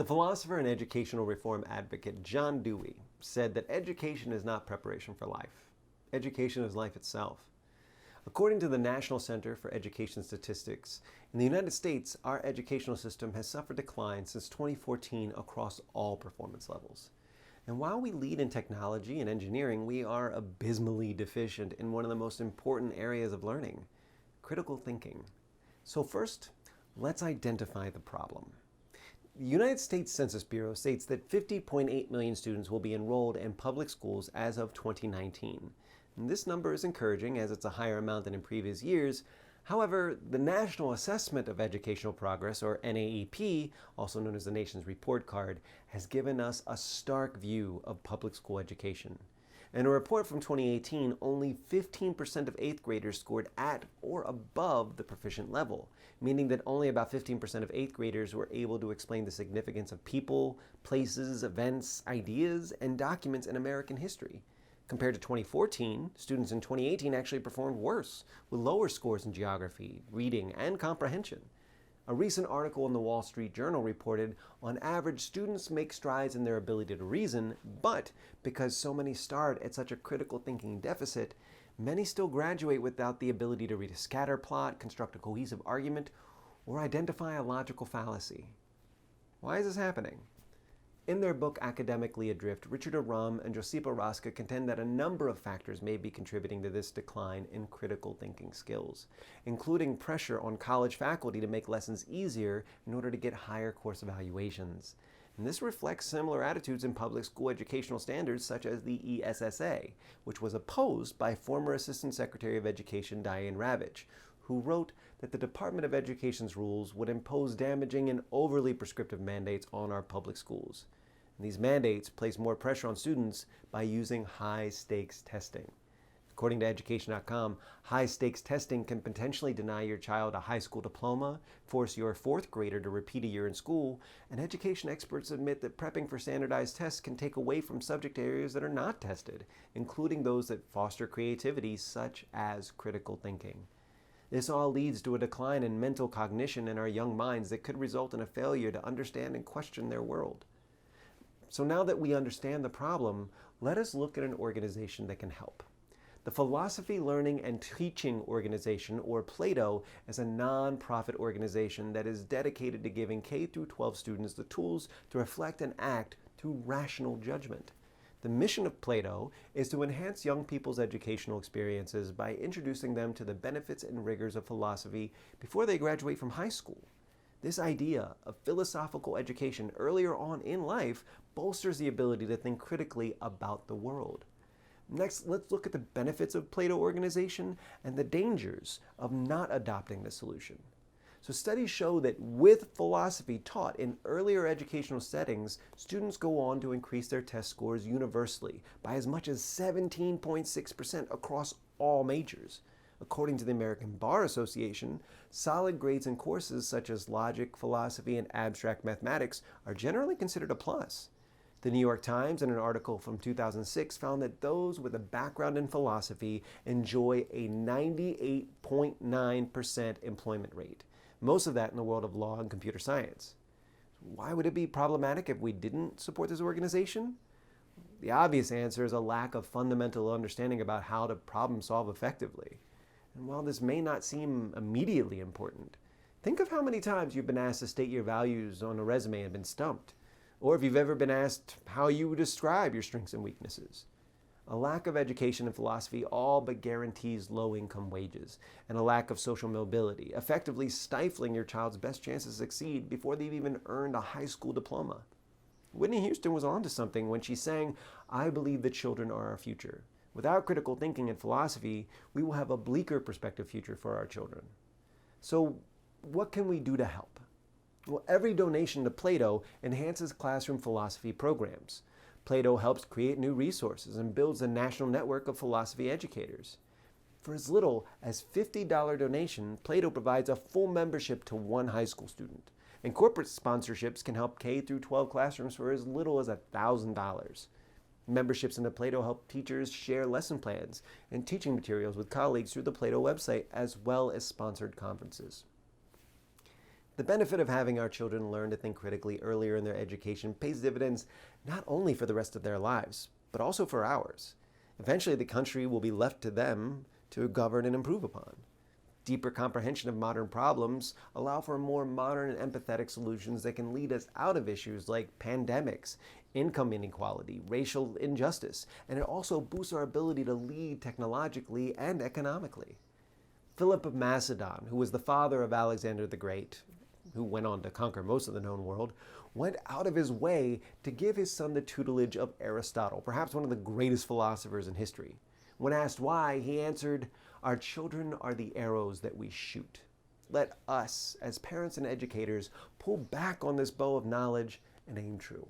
The philosopher and educational reform advocate John Dewey said that education is not preparation for life. Education is life itself. According to the National Center for Education Statistics, in the United States, our educational system has suffered decline since 2014 across all performance levels. And while we lead in technology and engineering, we are abysmally deficient in one of the most important areas of learning, critical thinking. So first, let's identify the problem. The United States Census Bureau states that 50.8 million students will be enrolled in public schools as of 2019. And this number is encouraging as it's a higher amount than in previous years. However, the National Assessment of Educational Progress, or NAEP, also known as the nation's report card, has given us a stark view of public school education. In a report from 2018, only 15% of 8th graders scored at or above the proficient level, meaning that only about 15% of 8th graders were able to explain the significance of people, places, events, ideas, and documents in American history. Compared to 2014, students in 2018 actually performed worse, with lower scores in geography, reading, and comprehension. A recent article in the Wall Street Journal reported, on average, students make strides in their ability to reason, but because so many start at such a critical thinking deficit, many still graduate without the ability to read a scatter plot, construct a cohesive argument, or identify a logical fallacy. Why is this happening? In their book Academically Adrift, Richard Arum and Josipa Raska contend that a number of factors may be contributing to this decline in critical thinking skills, including pressure on college faculty to make lessons easier in order to get higher course evaluations. And this reflects similar attitudes in public school educational standards such as the ESSA, which was opposed by former Assistant Secretary of Education Diane Ravitch, who wrote that the Department of Education's rules would impose damaging and overly prescriptive mandates on our public schools. And these mandates place more pressure on students by using high-stakes testing. According to Education.com, high-stakes testing can potentially deny your child a high school diploma, force your 4th grader to repeat a year in school, and education experts admit that prepping for standardized tests can take away from subject areas that are not tested, including those that foster creativity, such as critical thinking. This all leads to a decline in mental cognition in our young minds that could result in a failure to understand and question their world. So now that we understand the problem, let us look at an organization that can help. The Philosophy Learning and Teaching Organization, or PLATO, is a non-profit organization that is dedicated to giving K-12 students the tools to reflect and act through rational judgment. The mission of PLATO is to enhance young people's educational experiences by introducing them to the benefits and rigors of philosophy before they graduate from high school. This idea of philosophical education earlier on in life bolsters the ability to think critically about the world. Next, let's look at the benefits of PLATO organization and the dangers of not adopting the solution. So studies show that with philosophy taught in earlier educational settings, students go on to increase their test scores universally by as much as 17.6% across all majors. According to the American Bar Association, solid grades in courses such as logic, philosophy, and abstract mathematics are generally considered a plus. The New York Times, in an article from 2006, found that those with a background in philosophy enjoy a 98.9% employment rate. Most of that in the world of law and computer science. Why would it be problematic if we didn't support this organization? The obvious answer is a lack of fundamental understanding about how to problem solve effectively. And while this may not seem immediately important, think of how many times you've been asked to state your values on a resume and been stumped, or if you've ever been asked how you would describe your strengths and weaknesses. A lack of education in philosophy all but guarantees low-income wages, and a lack of social mobility, effectively stifling your child's best chance to succeed before they've even earned a high school diploma. Whitney Houston was onto something when she sang, "I believe that children are our future. Without critical thinking and philosophy, we will have a bleaker prospective future for our children." So what can we do to help? Well, every donation to PLATO enhances classroom philosophy programs. PLATO helps create new resources and builds a national network of philosophy educators. For as little as $50 donation, PLATO provides a full membership to one high school student. And corporate sponsorships can help K-12 classrooms for as little as $1,000. Memberships into PLATO help teachers share lesson plans and teaching materials with colleagues through the PLATO website, as well as sponsored conferences. The benefit of having our children learn to think critically earlier in their education pays dividends not only for the rest of their lives, but also for ours. Eventually, the country will be left to them to govern and improve upon. Deeper comprehension of modern problems allow for more modern and empathetic solutions that can lead us out of issues like pandemics, income inequality, racial injustice, and it also boosts our ability to lead technologically and economically. Philip of Macedon, who was the father of Alexander the Great, who went on to conquer most of the known world, went out of his way to give his son the tutelage of Aristotle, perhaps one of the greatest philosophers in history. When asked why, he answered, "Our children are the arrows that we shoot." Let us, as parents and educators, pull back on this bow of knowledge and aim true.